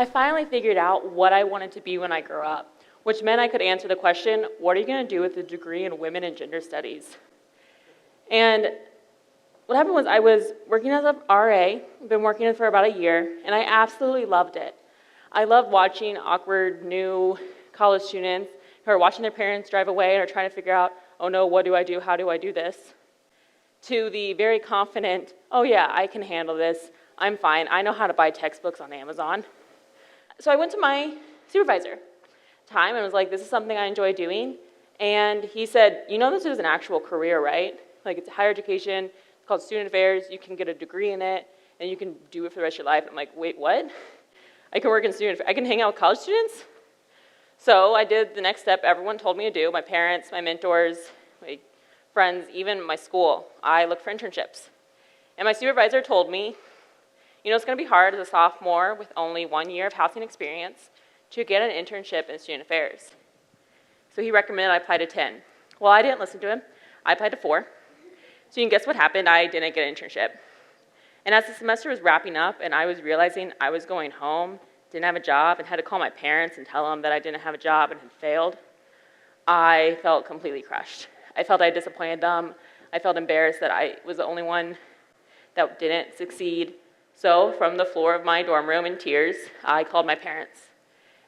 I finally figured out what I wanted to be when I grew up, which meant I could answer the question, what are you going to do with a degree in women and gender studies? And what happened was I was working as an RA, been working for about a year, and I absolutely loved it. I loved watching awkward new college students who are watching their parents drive away and are trying to figure out, oh no, what do I do? How do I do this? To the very confident, oh yeah, I can handle this. I'm fine. I know how to buy textbooks on Amazon. So I went to my supervisor and was like, this is something I enjoy doing. And he said, you know this is an actual career, right? Like it's higher education, it's called student affairs, you can get a degree in it, and you can do it for the rest of your life. I'm like, wait, what? I can work in student affairs, I can hang out with college students? So I did the next step everyone told me to do, my parents, my mentors, my friends, even my school. I looked for internships. And my supervisor told me, you know, it's going to be hard as a sophomore with only 1 year of housing experience to get an internship in student affairs. So he recommended I apply to 10. Well, I didn't listen to him. I applied to 4. So you can guess what happened? I didn't get an internship. And as the semester was wrapping up and I was realizing I was going home, didn't have a job, and had to call my parents and tell them that I didn't have a job and had failed, I felt completely crushed. I felt I disappointed them. I felt embarrassed that I was the only one that didn't succeed. So from the floor of my dorm room in tears, I called my parents.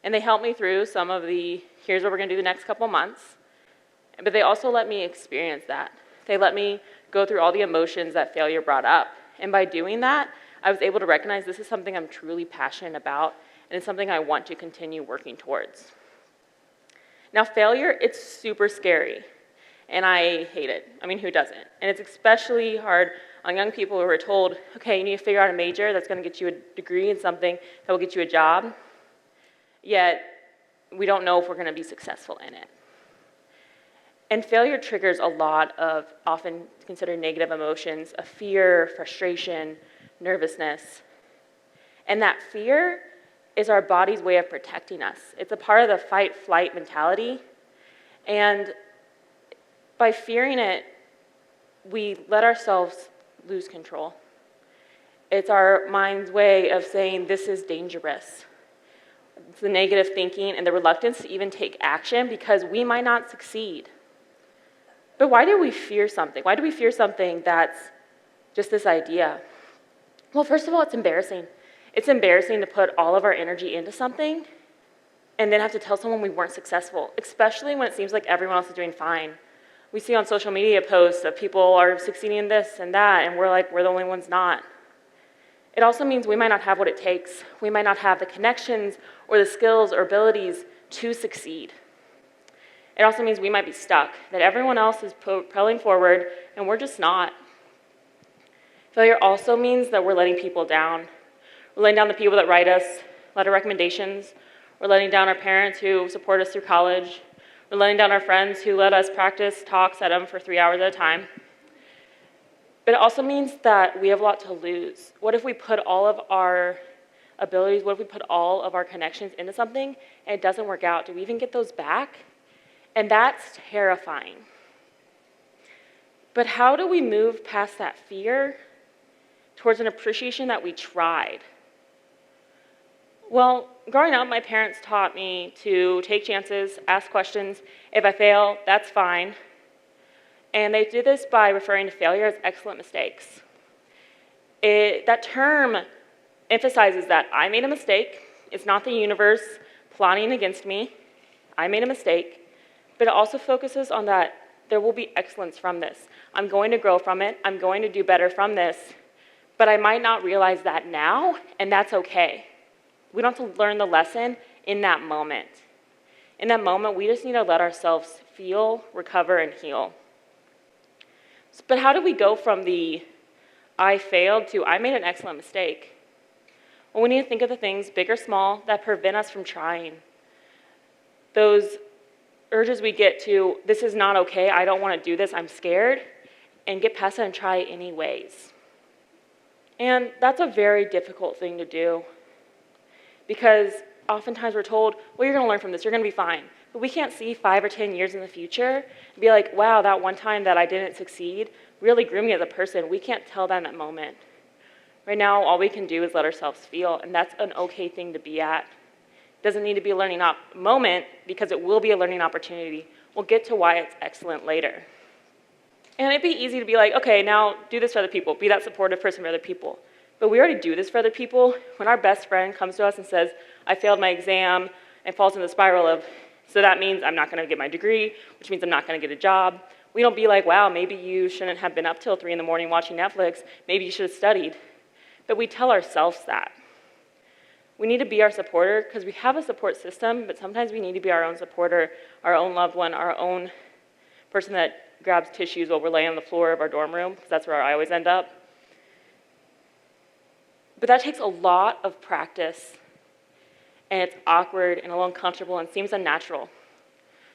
And they helped me through some of the, here's what we're going to do the next couple months. But they also let me experience that. They let me go through all the emotions that failure brought up. And by doing that, I was able to recognize this is something I'm truly passionate about, and it's something I want to continue working towards. Now, failure, it's super scary, and I hate it. I mean, who doesn't? And it's especially hard on young people who are told, okay, you need to figure out a major that's going to get you a degree in something that will get you a job, yet we don't know if we're going to be successful in it. And failure triggers a lot of often considered negative emotions of fear, frustration, nervousness. And that fear is our body's way of protecting us. It's a part of the fight-flight mentality. And by fearing it, we let ourselves lose control. It's our mind's way of saying this is dangerous. It's the negative thinking and the reluctance to even take action because we might not succeed. But why do we fear something? Why do we fear something that's just this idea? Well, first of all, it's embarrassing. It's embarrassing to put all of our energy into something and then have to tell someone we weren't successful, especially when it seems like everyone else is doing fine. We see on social media posts of people are succeeding in this and that, and we're like, we're the only ones not. It also means we might not have what it takes. We might not have the connections or the skills or abilities to succeed. It also means we might be stuck, that everyone else is propelling forward, and we're just not. Failure also means that we're letting people down. We're letting down the people that write us letter recommendations. We're letting down our parents who support us through college. We're letting down our friends who let us practice talks at them for 3 hours at a time. But it also means that we have a lot to lose. What if we put all of our abilities, what if we put all of our connections into something and it doesn't work out? Do we even get those back? And that's terrifying. But how do we move past that fear towards an appreciation that we tried? Well, growing up, my parents taught me to take chances, ask questions. If I fail, that's fine. And they did this by referring to failure as excellent mistakes. That term emphasizes that I made a mistake. It's not the universe plotting against me. I made a mistake. But it also focuses on that there will be excellence from this. I'm going to grow from it. I'm going to do better from this. But I might not realize that now, and that's okay. We don't have to learn the lesson in that moment. In that moment, we just need to let ourselves feel, recover, and heal. But how do we go from the I failed to I made an excellent mistake? Well, we need to think of the things, big or small, that prevent us from trying. Those urges we get to, this is not okay, I don't want to do this, I'm scared, and get past it and try anyways. And that's a very difficult thing to do because oftentimes we're told, well, you're going to learn from this, you're going to be fine. But we can't see 5 or 10 years in the future and be like, wow, that one time that I didn't succeed really grew me as a person. We can't tell that in that moment. Right now, all we can do is let ourselves feel, and that's an okay thing to be at. It doesn't need to be a learning moment, because it will be a learning opportunity. We'll get to why it's excellent later. And it'd be easy to be like, okay, now do this for other people, be that supportive person for other people. But we already do this for other people. When our best friend comes to us and says, I failed my exam, and falls into the spiral of, so that means I'm not gonna get my degree, which means I'm not gonna get a job. We don't be like, wow, maybe you shouldn't have been up till 3 in the morning watching Netflix, maybe you should have studied. But we tell ourselves that. We need to be our supporter, because we have a support system, but sometimes we need to be our own supporter, our own loved one, our own person that grabs tissues while we're laying on the floor of our dorm room, because that's where I always end up. But that takes a lot of practice, and it's awkward and a little uncomfortable and seems unnatural.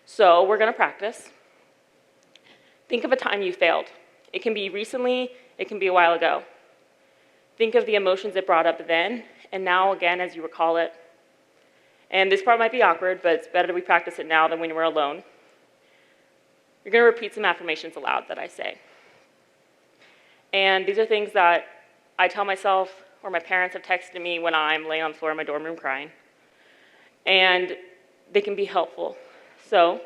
So we're gonna practice. Think of a time you failed. It can be recently, it can be a while ago. Think of the emotions it brought up then, and now again as you recall it. And this part might be awkward, but it's better that we practice it now than when we're alone. You're gonna repeat some affirmations aloud that I say. And these are things that I tell myself, or my parents have texted me when I'm laying on the floor in my dorm room crying. And they can be helpful. So,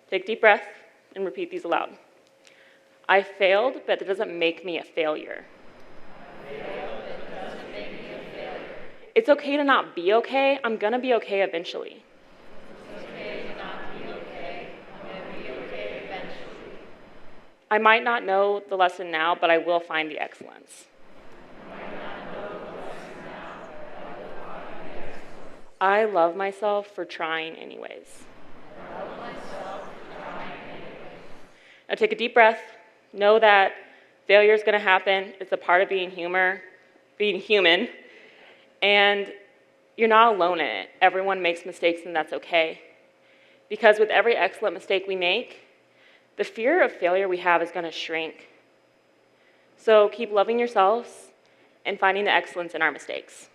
take a deep breath and repeat these aloud. I failed, but that doesn't make me a failure. It's okay to not be okay. I'm gonna be okay eventually. It's okay to not be okay. I'm gonna be okay eventually. I might not know the lesson now, but I will find the excellence. I love myself for trying anyways. Now take a deep breath. Know that failure is going to happen. It's a part of being human. And you're not alone in it. Everyone makes mistakes, and that's okay. Because with every excellent mistake we make, the fear of failure we have is going to shrink. So keep loving yourselves and finding the excellence in our mistakes.